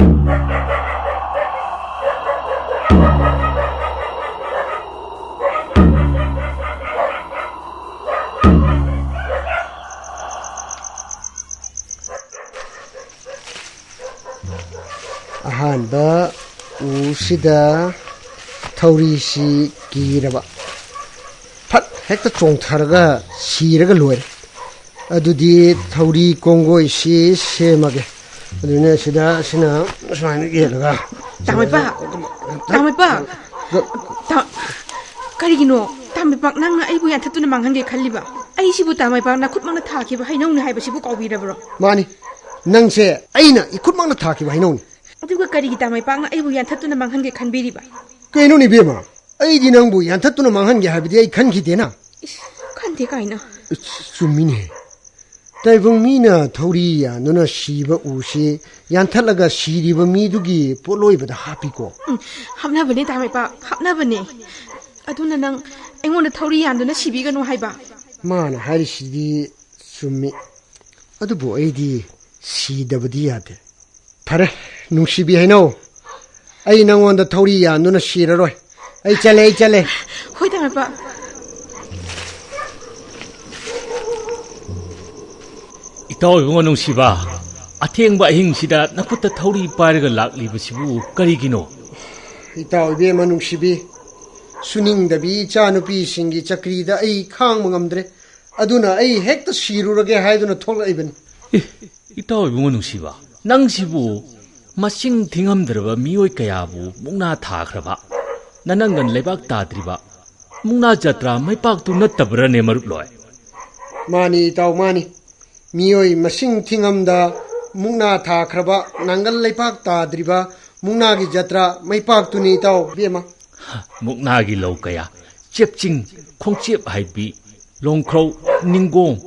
ꯑꯍꯥꯟꯕ ꯎꯁꯤꯗ ꯊꯧꯔꯤꯁꯤ ꯀꯤꯔꯕ ꯐꯠ ꯍꯦꯛꯇ ꯆꯣꯡꯊꯔꯒ ꯁꯤꯔꯒ ꯂꯣꯏꯔꯦ ꯑꯗꯨꯗꯤ ꯊꯧꯔꯤ ꯀꯣꯡꯒꯣꯏꯁꯤ ꯁꯦꯝꯃꯒꯦ ꯑꯗꯨꯅ ꯁꯤꯅ ꯁꯨꯃꯥꯏꯅ ꯌꯦꯠꯂꯒ ꯇꯥꯃꯩꯄꯥ ꯀꯔꯤꯒꯤꯅꯣ ꯇꯥꯃꯩꯄꯥꯛ ꯅꯪꯅ ꯑꯩꯕꯨ ꯌꯥꯟꯊꯠꯇꯨꯅ ꯃꯥꯡꯍꯟꯒꯦ ꯈꯜꯂꯤꯕ ꯑꯩꯁꯤꯕꯨ ꯇꯥꯃꯩꯄꯥꯛ ꯅꯈꯨꯠꯃꯛꯅ ꯊꯥꯈꯤꯕ ꯍꯩꯅꯧꯅꯤ ꯍꯥꯏꯕꯁꯤꯕꯨ ꯀꯥꯎꯕꯤꯔꯕ꯭ꯔꯣ ꯃꯥꯅꯤ ꯅꯪꯁꯦ ꯑꯩꯅ 이खुꯠꯃꯛꯅ ꯊꯥꯈꯤꯕ ꯍꯩꯅꯧꯅꯤ ꯑꯗꯨꯒ ꯀꯔꯤꯒꯤ ꯇꯥꯃꯩꯄꯥꯛꯅ ꯑꯩꯕꯨ ꯌꯥꯟꯊꯠꯇꯨꯅ ꯃꯥꯡꯍꯟꯒꯦ ꯈꯟꯕꯤꯔꯤꯕ ꯀꯩꯅꯣꯅꯤ ꯕꯦꯝꯃ ꯑꯩꯗꯤ ꯅꯪꯕꯨ ꯌꯥꯟꯊꯠꯇꯨꯅ ꯃꯥꯡꯍꯟꯒꯦ ꯍꯥꯏꯕꯗꯤ ꯑꯩ ꯈꯟꯈꯤꯗꯦꯅ ꯈꯟꯗꯦ ꯀꯥꯏꯅ ꯆꯨꯝꯃꯤꯅꯦ ꯇꯥꯏꯕꯪ ꯃꯤꯅ ꯊꯧꯔꯤ ꯌꯥꯟꯗꯨꯅ ꯁꯤꯕ ꯎꯁꯤ ꯌꯥꯟꯊꯠꯂꯒ ꯁꯤꯔꯤꯕ ꯃꯤꯗꯨꯒꯤ ꯄꯣꯠꯂꯣꯏꯕꯗ ꯍꯥꯞꯄꯤꯀꯣ ꯍꯥꯞꯅꯕꯅꯦ ꯇꯥꯃꯩꯄꯥꯛ ꯍꯥꯞꯅꯕꯅꯦ ꯑꯗꯨꯅ ꯅꯪ ꯑꯩꯉꯣꯟꯗ ꯊꯧꯔꯤ ꯌꯥꯟꯗꯨꯅ ꯁꯤꯕꯤꯒꯅꯨ ꯍꯥꯏꯕ ꯃꯥꯅ ꯍꯥꯏꯔꯤꯁꯤꯗꯤ ꯆꯨꯝꯃꯤ ꯑꯗꯨꯕꯨ ꯑꯩꯗꯤ ꯁꯤꯗꯕꯗꯤ ꯌꯥꯗꯦ ꯐꯔꯦ ꯅꯨꯡꯁꯤꯕꯤ ꯍꯩꯅꯧ ꯑꯩ ꯅꯪꯉꯣꯟꯗ ꯊꯧꯔꯤ ꯌꯥꯟꯗꯨꯅ ꯁꯤꯔꯔꯣꯏ ꯑꯩ ꯆꯠꯂꯦ ꯍꯣꯏ ꯇꯥꯃꯩꯄꯥꯛ ꯏꯇꯥꯎ ꯏꯕꯨꯡꯉꯣ ꯅꯨꯡꯁꯤꯕ ꯑꯊꯦꯡꯕ ꯑꯍꯤꯡꯁꯤꯗ ꯅꯈꯨꯠꯇ ꯊꯧꯔꯤ ꯄꯥꯏꯔꯒ ꯂꯥꯛꯂꯤꯕꯁꯤꯕꯨ ꯀꯔꯤꯒꯤꯅꯣ ꯏꯇꯥꯎ ꯏꯕꯦꯝꯃ ꯅꯨꯡꯁꯤꯕꯤ ꯁꯨꯅꯤꯡꯗꯕꯤ ꯏꯆꯥꯅꯨꯄꯤꯁꯤꯡꯒꯤ ꯆꯀ꯭ꯔꯤꯗ ꯑꯩ ꯈꯥꯡꯕ ꯉꯝꯗ꯭ꯔꯦ ꯑꯗꯨꯅ ꯑꯩ ꯍꯦꯛꯇ ꯁꯤꯔꯨꯔꯒꯦ ꯍꯥꯏꯗꯨꯅ ꯊꯣꯛꯂꯛꯏꯕꯅꯤ ꯏꯇꯥꯎ ꯏꯕꯨꯡꯉꯣ ꯅꯨꯡꯁꯤꯕ ꯅꯪꯁꯤꯕꯨ ꯃꯁꯤꯡ ꯊꯤꯉꯝꯗ꯭ꯔꯕ ꯃꯤꯑꯣꯏ ꯀꯌꯥꯕꯨ ꯃꯨꯛꯅꯥ ꯊꯥꯈ꯭ꯔꯕ ꯅꯅꯪꯒꯟ ꯂꯩꯕꯥꯛ ꯇꯥꯗ꯭ꯔꯤꯕ ꯃꯨꯛꯅꯥ ꯖꯇ꯭ꯔꯥ ꯃꯩꯄꯥꯛꯇꯨ ꯅꯠꯇꯕ꯭ꯔꯅꯦ ꯃꯔꯨꯞꯂꯣꯏ ꯃꯥꯅꯤ ꯏꯇꯥꯎ ꯃꯥꯅꯤ 미어이 마싱 팅함다 묵나 다 크라바 난갈 레팍 따드리바 묵나기 자트라 마이팍투니 타오 비에마 묵나기 로카야 잽징 콩치앱 하이비 롱크로 닝공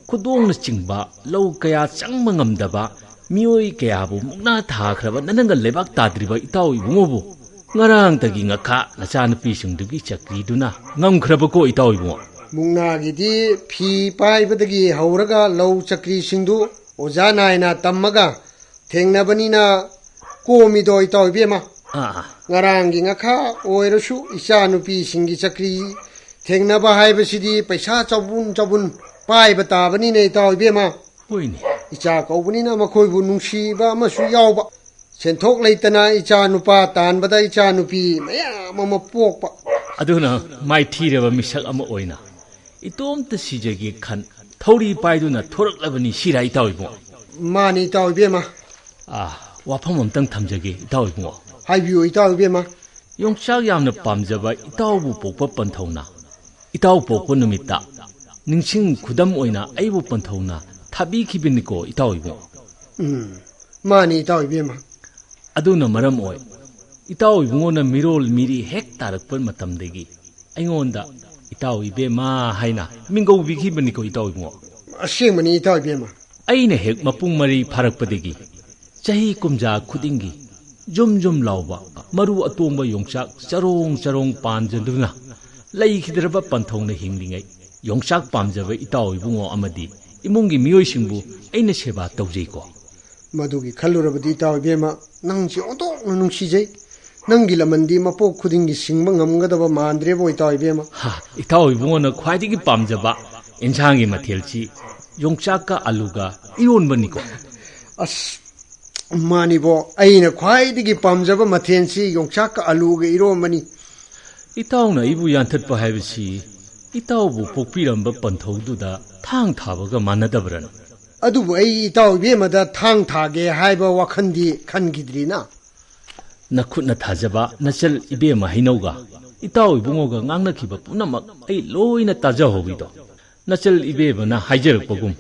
쿠동나 찡바 로카야 짱망암다바 미오이 개야부 묵나 다 크라바 나는가 레박 따드리바 이타오 이붕어부 nga랑다기 nga카 나차누피싱두기 짝리두나 ngam크라바고 이타오 이붕어 묵나기디 피 파이버드기 하우라가 로 짝리싱두 오자나이나 땀마가 탱나바니나 꼬미도 이타오 비에마 ngarangi ngakha oirosu ichanupi singi chakri thengnaba haibasidi paisa chabun paiba tabani nei taw bema hoini icha kaubani na makhoi bu nungsiba amasu yawba senthok leitana icha nupa tanbada icha nupi mayam ama pokpa aduna mai thireba misak ama oina itomta sijagi khan thori paiduna thoraklabani sirai tawibo mani taw bema wafam amtang thamjage tawibo हाइबियो इताउ बेमा योंचाग यामना पामजबा इताउबु पोकपा पंथौना इताउ पोकपा नुमिता निंसिंग खुदम ओइना आइबु पंथौना थाबी खिबिनिको इताउइबो मानी इताउ बेमा अदुना मरम ओइ इताउ इबुंगोना मिरोल मिरी हेक तारकपन मतमदेगी आइंगोंदा इताउ इबेमा हाइना मिंगौ बिखिबनिको इताउ इबुंगो असेमनी इताउ बेमा आइना हेक मपुंग मरी फारकपदेगी चाही कुमजा खुदिंगी जुम जुम लाउबा मरु अतोंबा योंचाक चरोंग पांजदुना लैखिदरबा पंथौना हिंगलिङै योंचाक पामजबा इताउ इबुंगो अमदि इमुंगी मियोइसिंबु ऐना सेवा तौजैको मदुगी खल्लुरबदि इताउ बेमा नंगसि ओंतोंना नुंसिजै नंगी लमंदी मपोक खुदिंगी सिंगबा ngamgadaba मांद्रेबो इताउ बेमा इताउ इबुंगोना ख्वाइदिगी पामजबा इन्सांगी मथेलची योंचाका आलुगा इरोनबनिको अस मानिबो अइना ख्वाइदिगी पामजबा मथेनसी योंचाक आलूगे इरोमनी इताउना इबु यान्थतपा हाइबसी इताउबु पोकपिरंबा पंथौदुदा थांग थाबगा मानदबरन अदुबु अइ इताउ बेमदा थांग थागे हाइबा वखंदी खनगिद्रिना नखुना थाजबा नचल इबेमा हिनौगा इताउ इबुंगोगा ngangnakhiba punamak ai loina tajahobido नचल इबेबना हाइजरपगुम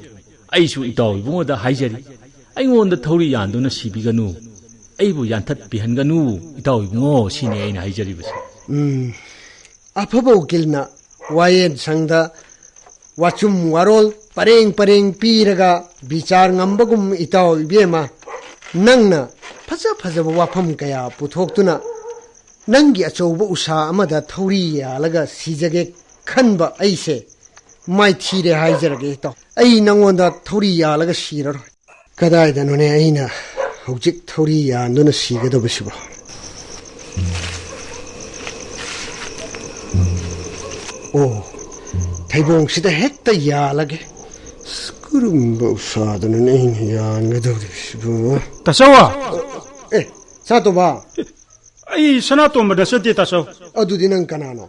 आइसु इताउ इबुंगोदा हाइजरी अइंगोंदा थौरी यान्दुना सिबिगनु अइबु यान्थत पिहनगनु इताउ Ibungo सिने आइना हाइजरिबसे अफबा उकिलना वायेन संगदा वाचुम वारोल परेंग पीरगा विचार ngambagum इताउ इबेमा नंगना फजब वाफम कया पुथोक्तुना नंगी अचौबा उसा अमदा थौरी यालगा सिजगे खनबा अइसे माइ थीरे हाइजरगे तो अइ नंगोंदा थौरी यालगा सिरर कदाइदनोने अइना ꯍꯧꯖꯤꯛ ꯊꯧꯔꯤ ꯌꯥꯟꯗꯨꯅ ꯁꯤꯒꯗꯕꯁꯤꯕꯣ ꯑꯣ ꯊꯩꯕꯣꯡꯁꯤꯗ ꯍꯦꯛꯇ ꯌꯥꯜꯂꯒꯦ ꯀꯔꯝꯕ ꯎꯁꯥꯗꯨꯅ ꯑꯩꯅ ꯌꯥꯟꯒꯗꯧꯔꯤꯕꯁꯤꯕꯨ ꯇꯥꯆꯧ ꯑꯦ ꯁꯥꯇꯣꯝꯕ ꯑꯩ ꯁꯅꯥꯇꯣꯝꯕꯗ ꯆꯠꯇꯦ ꯇꯥꯆꯧ ꯑꯗꯨꯗꯤ ꯅꯪ ꯀꯅꯥꯅꯣ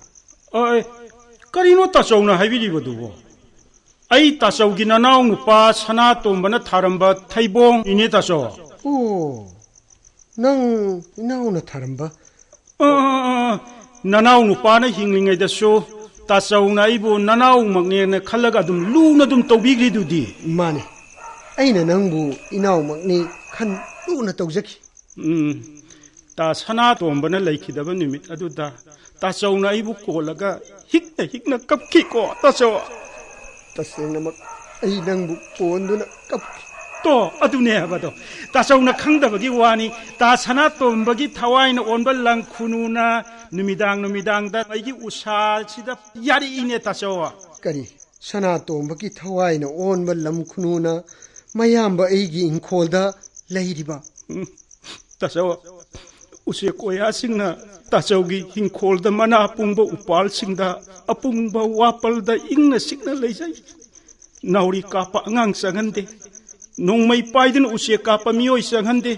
ꯀꯔꯤꯅꯣ ꯇꯥꯆꯧꯅ ꯍꯥꯏꯕꯤꯔꯤꯕꯗꯨꯕꯣ ꯑꯩ ꯇꯥꯆꯧꯒꯤ ꯅꯅꯥꯎ ꯅꯨꯄꯥ ꯁꯅꯥꯇꯣꯝꯕꯅ ꯊꯥꯔꯝꯕ ꯊꯩꯕꯣꯡ 이네 ꯇꯥꯆꯧ ꯑꯣ ꯅꯪ 이나ꯎꯅ ꯊꯥꯔꯝꯕ ꯅꯅꯥꯎ ꯅꯨꯄꯥꯅ ꯍꯤꯡꯂꯤꯉꯩꯗꯁꯨ ꯇꯥꯆꯧꯅ ꯑꯩꯕꯨ ꯅꯅꯥꯎꯃꯛꯅꯦꯅ ꯈꯜꯂꯒ ꯑꯗꯨꯝ ꯂꯨꯅ ꯑꯗꯨꯝ ꯇꯧꯕꯤꯈ꯭ꯔꯤꯗꯨꯗꯤ ꯃꯥꯅꯦ ꯑꯩꯅ ꯅꯪꯕꯨ 이나ꯎꯃꯛꯅꯤ ꯈꯟ ꯂꯨꯅ ꯇꯧꯖꯈꯤ ꯇꯥ ꯁꯅꯥꯇꯣꯝꯕꯅ ꯂꯩꯈꯤꯗꯕ ꯅꯨꯃꯤꯠ ꯑꯗꯨꯗ ꯇꯥꯆꯧꯅ ꯑꯩꯕꯨ ꯀꯣꯜꯂꯒ ꯍꯤꯛꯅ ꯀꯞꯈꯤꯀꯣ ꯇꯥꯆꯧ ꯇꯁꯦꯡꯅꯃꯛ ꯑꯩ ꯅꯪꯕꯨ ꯀꯣꯟꯗꯨꯅ ꯀꯞꯈꯤ ꯇꯣ ꯑꯗꯨꯅꯦ ꯍꯥꯏꯕꯗꯣ ꯇꯥꯆꯧꯅ ꯈꯪꯗꯕꯒꯤ ꯋꯥꯅꯤ ꯇꯥ ꯁꯅꯥꯇꯣꯝꯕꯒꯤ ꯊꯋꯥꯏꯅ ꯑꯣꯟꯕ ꯂꯪ ꯈꯨꯅꯨꯅ ꯅꯨꯃꯤꯗꯥꯡꯗ ꯑꯩꯒꯤ ꯎꯁꯥꯁꯤꯗ ꯌꯥꯔꯛꯏꯅꯦ ꯇꯥꯆꯧ ꯀꯔꯤ ꯁꯅꯥꯇꯣꯝꯕꯒꯤ ꯊꯋꯥꯏꯅ ꯑꯣꯟꯕ ꯂꯝ ꯈꯨꯅꯨꯅ ꯃꯌꯥꯝꯕ ꯑꯩꯒꯤ ꯏꯪꯈꯣꯜꯗ ꯂꯩꯔꯤꯕ ꯇꯥꯆꯧ ꯎꯆꯦꯛ ꯀꯣꯌꯥꯁꯤꯡꯅ ꯇꯥꯆꯧꯒꯤ ꯏꯪꯈꯣꯜꯗ ꯃꯅꯥ ꯄꯨꯡꯕ ꯎꯄꯥꯜꯁꯤꯡꯗ ꯑꯄꯨꯡꯕ ꯋꯥꯄꯜꯗ ꯏꯪꯅ ꯆꯤꯛꯅ ꯂꯩꯖꯩ ꯅꯥꯎꯔꯤ ꯀꯥꯞꯄ ꯑꯉꯥꯡ ꯆꯪꯍꯟꯗꯦ ꯅꯣꯡꯃꯩ ꯄꯥꯏꯗꯨꯅ ꯎꯆꯦꯛ ꯀꯥꯞꯄ ꯃꯤꯑꯣꯏ ꯆꯪꯍꯟꯗꯦ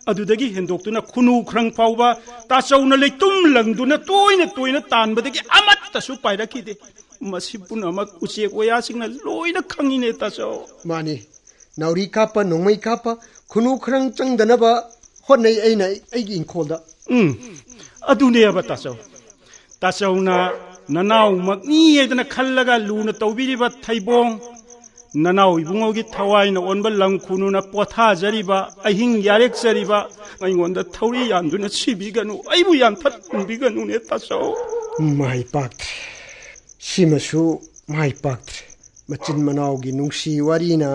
ꯑꯗꯨꯗꯒꯤ ꯍꯦꯟꯗꯣꯛꯇꯨꯅ ꯈꯨꯅꯨ ꯈ꯭ꯔꯪ ꯐꯥꯎꯕ ꯇꯥꯆꯧꯅ ꯂꯩꯇꯨꯝ ꯂꯪꯗꯨꯅ ꯇꯣꯏꯅ ꯇꯥꯟꯕꯗꯒꯤ ꯑꯃꯠꯇꯁꯨ ꯄꯥꯏꯔꯛꯈꯤꯗꯦ ꯃꯁꯤ ꯄꯨꯝꯅꯃꯛ ꯎꯆꯦꯛ ꯋꯥꯌꯥꯁꯤꯡꯅ ꯂꯣꯏꯅ ꯈꯪꯉꯤꯅꯦ ꯇꯥꯆꯧ ꯃꯥꯅꯤ ꯅꯥꯎꯔꯤ ꯀꯥꯞꯄ ꯅꯣꯡꯃꯩ ꯀꯥꯞꯄ ꯈꯨꯅꯨ ꯈ꯭ꯔꯪ ꯆꯪꯗꯅꯕ ꯍꯣꯠꯅꯩ ꯑꯩꯅ ꯑꯩꯒꯤ ꯏꯪꯈꯣꯜꯗ ꯑꯗꯨꯅꯦꯕ ꯇꯥꯆꯧ ꯇꯥꯆꯧꯅ ꯅꯅꯥꯎꯃꯛꯅꯤ ꯍꯥꯏꯗꯅ ꯈꯜꯂꯒ ꯂꯨꯅ ꯇꯧꯕꯤꯔꯤꯕ ꯊꯩꯕꯣꯡ ꯅꯅꯥꯎ 이ꯕꯨꯡꯉꯣꯒꯤ ꯊꯋꯥꯏꯅ ꯑꯣꯟꯕ ꯂꯪ ꯈꯨꯅꯨꯅ ꯄꯣꯊꯥꯖꯔꯤꯕ ꯑꯍꯤꯡ ꯌꯥꯔꯦꯛꯆꯔꯤꯕ ꯑꯩꯉꯣꯟꯗ ꯊꯧꯔꯤ ꯌꯥꯟꯗꯨꯅ ꯁꯤꯕꯤꯒꯅꯨ ꯑꯩꯕꯨ ꯌꯥꯟꯊꯠꯕꯤꯒꯅꯨꯅꯦ ꯇꯥꯆꯧ ꯃꯥꯏ ꯄꯥꯛꯇ꯭ꯔꯦ ꯁꯤꯃꯁꯨ ꯃꯥꯏ ꯄꯥꯛꯇ꯭ꯔꯦ ꯃꯆꯤꯟ ꯃꯅꯥꯎꯒꯤ ꯅꯨꯡꯁꯤ ꯋꯥꯔꯤꯅ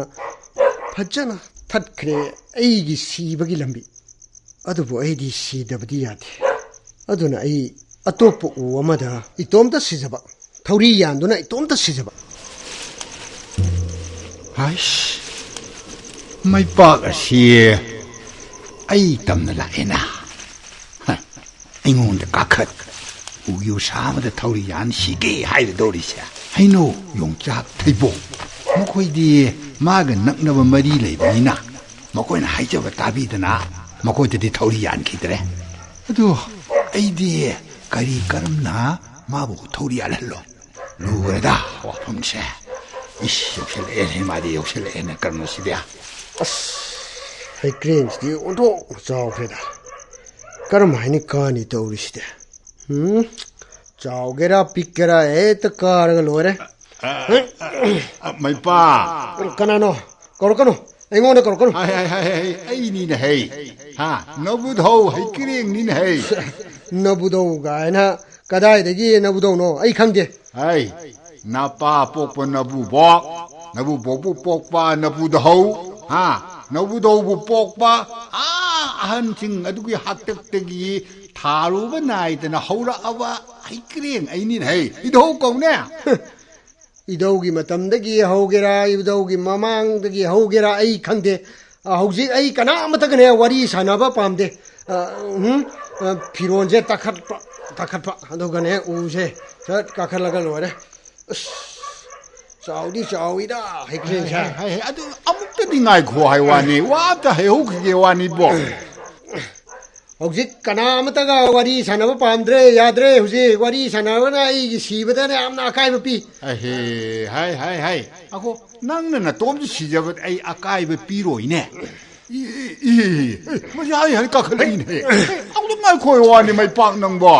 ꯐꯖꯅ ꯊꯠꯈ꯭ꯔꯦ ꯑꯩꯒꯤ ꯁꯤꯕꯒꯤ ꯂꯝꯕꯤ ꯑꯗꯨꯕꯨ ꯑꯩꯗꯤ ꯁꯤꯗꯕꯗꯤ ꯌꯥꯗꯦ ꯑꯗꯨꯅ ꯑꯩ ꯑꯇꯣꯞꯄ ꯎ ꯑꯃꯗ ꯏꯇꯣꯝꯇ ꯁꯤꯖꯕ ꯊꯧꯔꯤ ꯌꯥꯟꯗꯨꯅ ꯏꯇꯣꯝꯇ ꯁꯤꯖꯕ ꯍꯥꯏꯁ ꯃꯩꯄꯥꯛ ꯑꯁꯤ ꯑꯩ ꯇꯝꯅ ꯂꯥꯛꯑꯦꯅ ꯑꯩꯉꯣꯟꯗ ꯀꯥꯈꯠ ꯎꯒꯤ ꯎꯁꯥ ꯑꯃꯗ ꯊꯧꯔꯤ ꯌꯥꯟ ꯁꯤꯒꯦ ꯍꯥꯏꯔꯗꯧꯔꯤꯁꯦ ꯍꯩꯅꯧ ꯌꯣꯡꯆꯥꯛ ꯊꯩꯕꯣꯡ ꯃꯈꯣꯏꯗꯤ ꯃꯥꯒ ꯅꯛꯅꯕ ꯃꯔꯤ ꯂꯩꯕꯅꯤꯅ ꯃꯈꯣꯏꯅ ꯍꯥꯏꯖꯕ ꯇꯥꯕꯤꯗꯅ ꯃꯈꯣꯏꯗꯗꯤ ꯊꯧꯔꯤ ꯌꯥꯟꯈꯤꯗ꯭ꯔꯦ ꯑꯗꯣ ꯑꯩꯗꯤ ꯀꯔꯝꯅ ꯃꯥꯕꯨ ꯊꯧꯔꯤ ꯌꯥꯜꯍꯜꯂꯣ ꯂꯨꯔꯦꯗ ꯋꯥꯐꯝꯁꯦ 이씨 욕실래네 말이 욕실래네 그런 것이야. ꯍꯩꯀ꯭ꯔꯦꯟꯁꯤꯗꯤ ꯑꯣꯟꯊꯣꯛꯅ ꯆꯥꯎꯈ꯭ꯔꯦꯗ ꯀꯔꯝ ꯍꯥꯏꯅ ꯀꯥꯅꯤ ꯇꯧꯔꯤꯁꯤꯗꯤ ꯆꯥꯎꯒꯦꯔꯥ ꯄꯤꯛꯀꯦꯔꯥ ꯍꯦꯛꯇ ꯀꯥꯔꯒ ꯂꯣꯏꯔꯦ ꯃꯩꯄꯥ ꯀꯅꯥꯅꯣ ꯀꯧꯔꯛꯀꯅꯨ ꯑꯩꯉꯣꯟꯗ ꯀꯧꯔꯛꯀꯅꯨ ꯑꯩꯅꯤꯅ ꯍꯩ ꯅꯕꯨꯙꯧ ꯍꯩꯀ꯭ꯔꯦꯡꯅꯤꯅ ꯍꯩ ꯅꯕꯨꯙꯧ ꯒꯥꯏꯅ ꯀꯗꯥꯏꯗꯒꯤ ꯅꯕꯨꯙꯧꯅꯣ ꯑꯩ ꯈꯪꯗꯦ ꯅꯄꯥ ꯄꯣꯛꯄ ꯅꯕꯨꯕꯣꯛ ꯅꯕꯨꯕꯣꯛꯄꯨ ꯄꯣꯛꯄ ꯅꯕꯨꯙꯧ ꯅꯕꯨꯙꯧꯕꯨ ꯄꯣꯛꯄ ꯑꯍꯟꯁꯤꯡ ꯑꯗꯨꯒꯤ ꯍꯥꯛꯇꯛꯇꯒꯤ ꯊꯥꯔꯨꯕ ꯅꯥꯏꯗꯅ ꯍꯧꯔꯛꯑꯕ ꯍꯩꯀ꯭ꯔꯦꯡ ꯑꯩꯅꯤꯅ ꯍꯩ ꯏꯙꯧ ꯀꯧꯅꯦ ꯏꯙꯧꯒꯤ ꯃꯇꯝꯗꯒꯤ ꯍꯧꯒꯦꯔꯥ ꯏꯙꯧꯒꯤ ꯃꯃꯥꯡꯗꯒꯤ ꯍꯧꯒꯦꯔꯥ ꯑꯩ ꯈꯪꯗꯦ ꯍꯧꯖꯤꯛ ꯑꯩ ꯀꯅꯥꯃꯇꯒꯅꯦ ꯋꯥꯔꯤ ꯁꯥꯟꯅꯕ ꯄꯥꯝꯗꯦ ꯐꯤꯔꯣꯟꯁꯦ ꯇꯥꯈꯠꯄ ꯑꯗꯨꯒꯅꯦ ꯎꯁꯦ ꯆꯠ ꯀꯥꯈꯠꯂꯒ ꯂꯣꯏꯔꯦ ꯆꯥꯎꯗꯤ ꯆꯥꯎꯏꯗ ꯍꯩꯀ꯭ꯔꯦꯡꯁꯦ ꯑꯗꯨ ꯑꯃꯨꯛꯇꯗꯤ ꯉꯥꯏꯈꯣ ꯍꯥꯏ ꯋꯥꯅꯤ ꯋꯥ ꯑꯝꯇ ꯍꯩꯍꯧꯈꯤꯒꯦ ꯋꯥꯅꯤꯕꯣ ꯍꯧꯖꯤꯛ ꯀꯅꯥꯃꯇꯒ ꯋꯥꯔꯤ ꯁꯥꯟꯅꯕ ꯄꯥꯝꯗ꯭ꯔꯦ ꯌꯥꯗ꯭ꯔꯦ ꯍꯧꯖꯤꯛ ꯋꯥꯔꯤ ꯁꯥꯟꯅꯕꯅ ꯑꯩꯒꯤ ꯁꯤꯕꯗ ꯌꯥꯝꯅ ꯑꯀꯥꯏꯕ ꯄꯤ ꯑꯈꯣ ꯅꯪꯅ ꯅꯇꯣꯝꯇ ꯁꯤꯖꯕꯗ ꯑꯩ ꯑꯀꯥꯏꯕ ꯄꯤꯔꯣꯏꯅꯦ ꯃꯁꯤ ꯍꯩ ꯀꯥꯈꯠꯂꯛꯏꯅꯦ ꯑꯃꯨꯛꯇ ꯉꯥꯏꯈꯣ ꯋꯥꯅꯤ ꯃꯩꯄꯥꯛ ꯅꯪꯕꯣ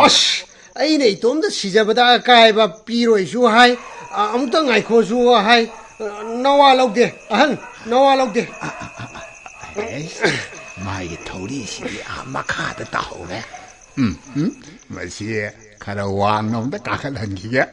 ꯑꯩꯅ ꯏꯇꯣꯝꯇ ꯁꯤꯖꯕꯗ ꯑꯀꯥꯏꯕ ꯄꯤꯔꯣꯏꯁꯨ ꯍꯥꯏ ꯑꯃꯨꯛꯇ ꯉꯥꯏꯈꯣꯁꯨ ꯍꯥꯏ ꯅꯋꯥ ꯂꯧꯗꯦ ꯑꯍꯟ ꯅꯋꯥ ꯂꯧꯗꯦ 마이 토리시기 아마카드 따오래. 마시에 가라 왕놈도 까갈한 기게.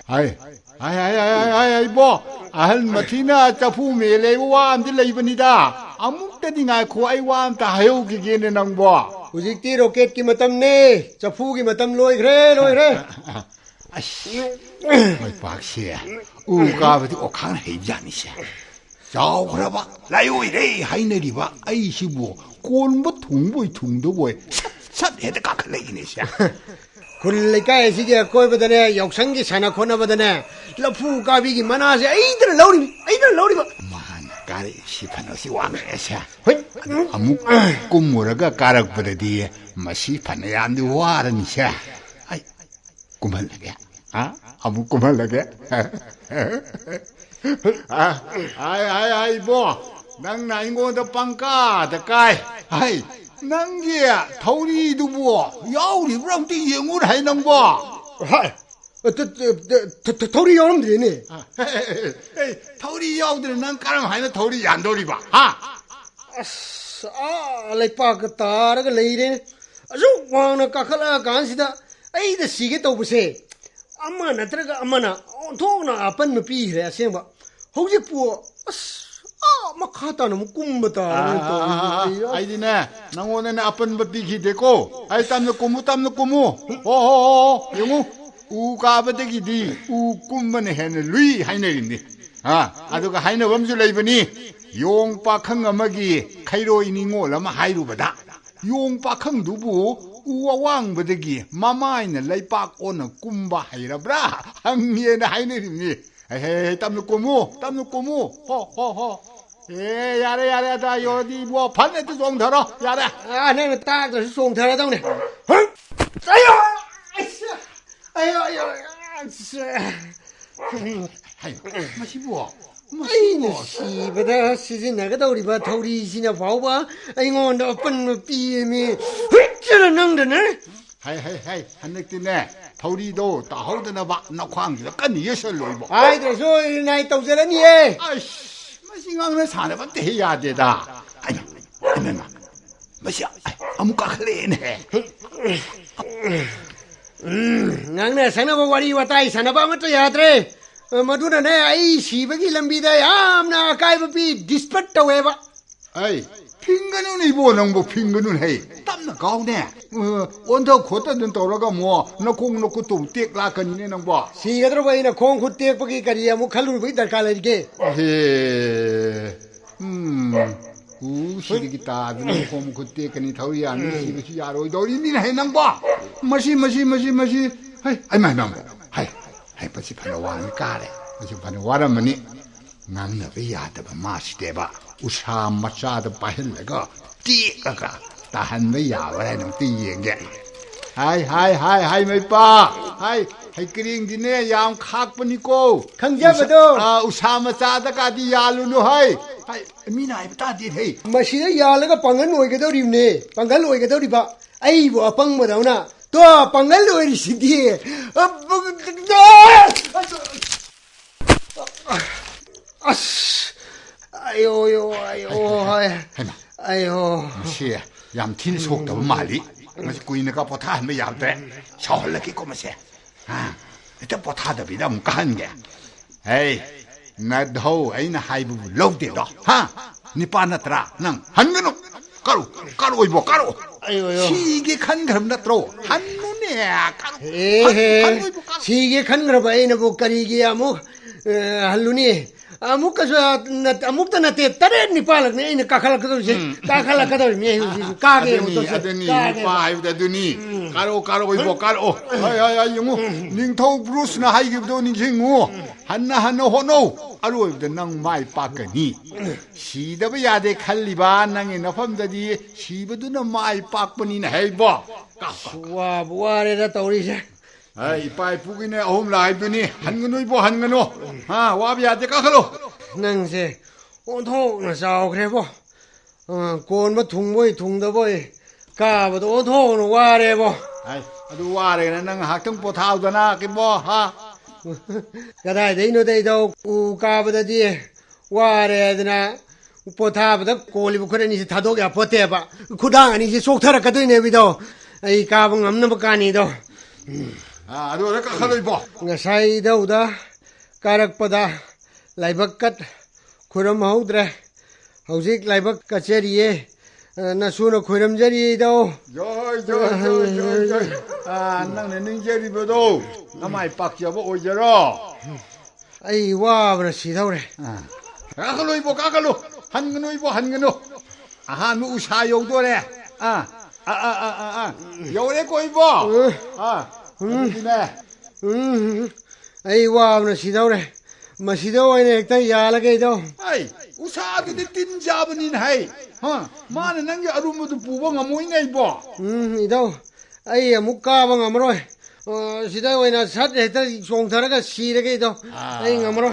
아이 뭐 아할마티나 자푸메 레와 암들 레이버니다. 아무때디 나고 아이 와암다 하여기게네 낭보. 우직티 로켓기 마땀네. 자푸기 마땀 로이그래. 아씨. 마이 박시에. 우가버디 옥한 해비자니시. 자오그라바 라요이레 하이네리바 아이시부 꼴뭐 퉁보이 퉁도보이 삿 해도 깎을래기네시야 굴리까이 시게 꼬이버드네 역상기 사나 코나버드네 러푸 까비기 만화세 아이들 러리바 까리 시판어시 와메시야 헐 아무 꿈무라가 까락버드디 마시 판야안디 와르니시야 아이 꿈할라게 아무 꿈할라게 아이 뭐 낭나 인고도 빵까 까이 아이 낭기야 더리두부 야우리 브랑띠 영우를 해놓은 거 더리 여러분들이네 더리 야우들은 난 까랑 하이나 더리 얀더리고 레이파가 따라가 레이네 아주 왕나 까칼라 간시다 아이다 시게 또부세 아마 나트라가 아마나 통나 아픈 누피래 아셈바 혹지부 마카타는 꿈부터 아이디네 낭원에는 아픈 버티기 되고 아이 땀는 꼬무 어허 영우 우가버되기디 우꿈만 해는 루이 하이네인데 아두가 하이네 범줄 레이버니 용박항 어머기 카이로이닝오 라마 하이루바다 용박항 두부 우와왕버되기 마마이는 레이박 오는 꿈바 하이라브라 항예는 하이네니 에헤 땀는 꼬무 허허 예 야래 다 여디 뭐 반에도 좀 들어 야래 내가 딱 송 들어다오네 아유 마시 뭐 아이는 씨보다 시즌 나가다 우리 봐 더리시나 봐봐 아이고 나쁜 삐미 휘ጭ를 능드네 하이 한늑디네 더리도 따하우드나 봐 나광지도 깐니 여설로 이보 아이들 소일 나이 떡자라니 아이씨 마싱강을 사내봤대 해야 되다 아니 마시야 아무 까클레네 낭나 사나바 와리 와타이 사나바 맞다 야드레 마두나네 아이 시베기 람비다 얌나 까이버피 디스퍼트 타웨바 아이 핑거는 이보 낭보 핑거는 해 땀나 가오네 원더 고따든 떠라가 뭐나 공 놓고 또 떼ꯛ라까니네 낭보 시가드로 바이나 공 굿떼ꯛ버기 까리야 뭐 칼루르 보이 달깔라리게 시리기 따드는 공 굿떼까니 더위 안 시리기 야로 너리미나 해 낭보 마시 하이 마이 하이 버시 파노 와니 까래 버시 파노 와라머니 낭나베 야다바 마시대바 우사 마차다 빠힐레가 띠까가 다한베 야바라는 띠yen게 하이 메빠 하이 그링디네 양 칵버니고 강자버도 우사 마차다 가디 야루노 하이 미나이 따디 헤이 마시다 야라가 방간 오이게도리네 방간 오이게도리바 아이보 아빵마다우나 또 방간 오이리시디 아유 마시 얌틴 속다고 말이 마시 꾸이네가 보타한베 야데 샤올레기 꼬마세 일단 보타다비다 문까한게 에이 나도 아이나 하이부 럭데도 니빠나트라 난 한근호 까루 이보 까루 시계 칸 그럼 나트로 한눈에 까루 에헤 시계 칸 그럼 아이나 보까리기 아무 할루니 아무까서 아무도 나한테 따라 니빨네 이네 까칼라까도 미 까게 아드니 파이브다드니 까로 이보 까로 아야 영우 닝토 브루스나 하이기도 닝징우 한나 호노 아루이브다 낭 마이 빠까니 시다바 야데 칼리바 낭의 나팜다디 시바두나 마이 빠까니나 헤이보 와 뭐하래다 떠오리세 아이 빠이 부기네 어음 라이브니 한근호 이보 한근호 와비야데 까칼로 낭세 온통나 싸우 그래보 꼰뭐 둥보이 둥더보이 가봐도 온통은 와래보 아이 아두 와래는 낭 학통보 타우더나 기보 가다이다 이노다이다 가봐다디 와래드나 포타보다 꼴리부 그러니 다독야 포테바 구당 아니지 속타락가도이네 비도 이 가봉 없는 것까니도 아두 까칼로 이보 ngasaidauda karakpada laibakkat khuramhaudre hojik laibak kacheriye nasuna khuramjarido joy nang 닝제리버도 나마이 빡잡어 오저러 ai wabra sidau래 가갈로 이보 가갈로 한근호 이보 한근호 아한 우사 요도래 요래 거 이보 어디네 ai 와우나 시다오래 마시다 와이네 액다 야라게도 아이 우사도 딘 잡은인 하이 마는 난게 아루모도 부봉아 모이네 이보 이도 ai 무까방 아무로 시다 와이나 삿 액다 종타라가 시라게도 ai 아무로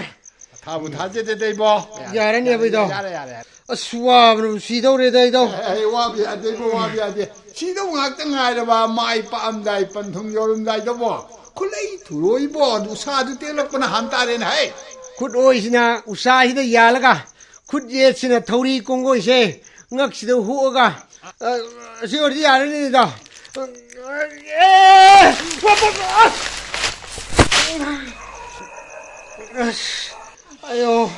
다부 다제되대 이보 야라니 아비도 야래 수와브로 시다오래다 이도 에이 와비아데 이보 와비아데 시도 ngakta ngairaba mai paamdai panthung yorumdai dobo 콜레이 두로이보 우사도 떼럭거나 한따레는 하이 굿오이시나 우사히다 야라가 굿예시나 더리 공고이세 ngak시다 후어가 시어디 야라니다 아유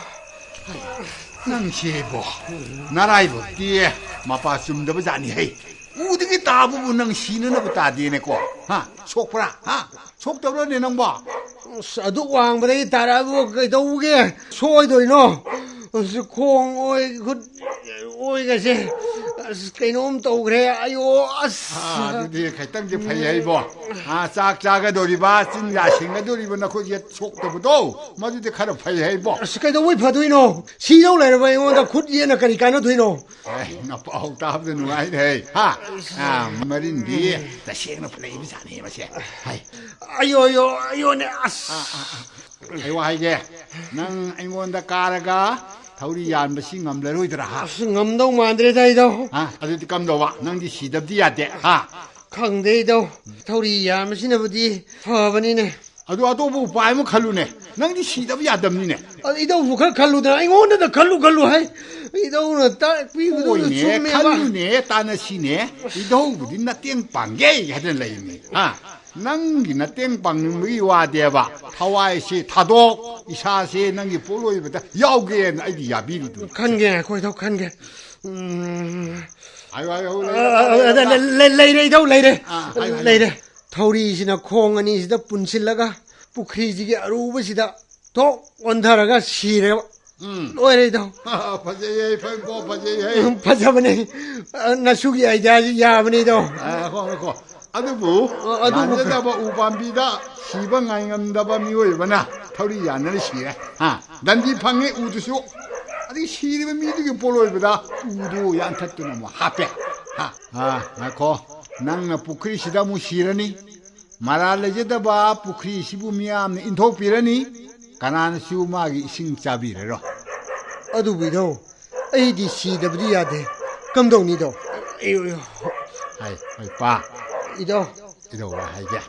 낭시보 나라이보 띠에 마파 숨더버 자니 헤이 우등이 다부분 낭 시는 어부 따디네고 속보라 속더버 내는 봐 아두 왕바다이 따라고 그도우게 소이도이노 콩 오이 굿 오이가세 그놈 또 그래 아유 아두디 갈등지 파이야이보 짝짝가 도리바 찐야 생가 도리바나 거기에 속더버도 마주디 카르 파이야이보 그도 왜 파도이노 시도 내려봐 이거다 굿이나 까니까노 도이노 에이 나 빠우 따브도 누아이네 말인디 나 시행나 플레이 비자네 마시 아유 네 아이고 하이게 난 아이몬다 까라가 타우리 얀바시 ngamleroidra ngamdau mandreda이도 아주디 감도와 낭디 시답디 야데 강대이도 타우리 얀바시나부디 파바니네 아도 뭐 바이모 칼루네 낭디 시답 야담니네 이도 부칼 칼루다 이거는 칼루 하이 이도는 따 비부도 네 칼루네 따나시네 이도 부디 나 땡방게 하던 레이네 낭기 나 땡방는 뭐 와대바 타와이시 타독 이사시 낭기 볼로이보다 야우게 아이디 야비리도 간게 거기도 간게 아유 레이레 타우리시나 콩아니시다 분실라가 부크리지게 아루바시다 또 원타라가 시레 오래도 파제예 파고 파제예 파자바네 나수기 아이자지 야바네도 그거 아두부 난데다바 우밤비다 시방 아잉암다바 미오이바나 타우리 야나리 시래 난디 방에 우두쇼 아니 시리베 미두게 볼로이보다 우두 양탔더나 뭐 하페 나코 낭나 부크리시다 무시라니 말알레제다바 부크리시부 미암네 인톡비라니 가난 시우마기 이싱 짜비레로 아두비도 에이디 시다브디 야데 감동니도 에요 아이 빠 이도 와 하이게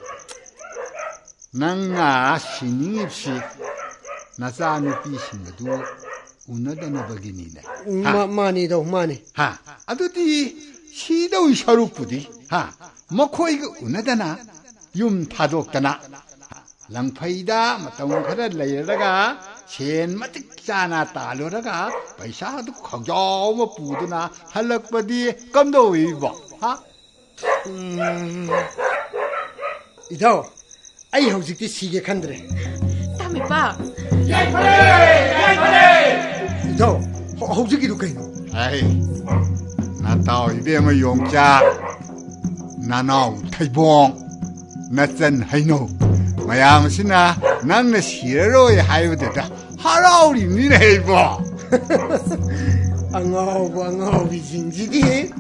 낭나 신입시 나사누 비신도 우나다나 버기니네 마니도 마니 아두디 시도 샤루푸디 뭐코이가 우나다나 윰 타독다나 랑파이다 마땅 카라 레이라가 첸 마틱 짜나 따로라가 바이샤도 거겨워 부드나 할락바디 깜도 위보 이도 아이 hꯧ직티 시게 칸드레 담이빠 이도 hꯧ직이도 그이노 아이 나타오 이베마 용자 나나우 타이봉 나짠 하이노 마야무시나 낭나 시레로에 하이브데다 하라우리 미네이보 앙아오비 징지디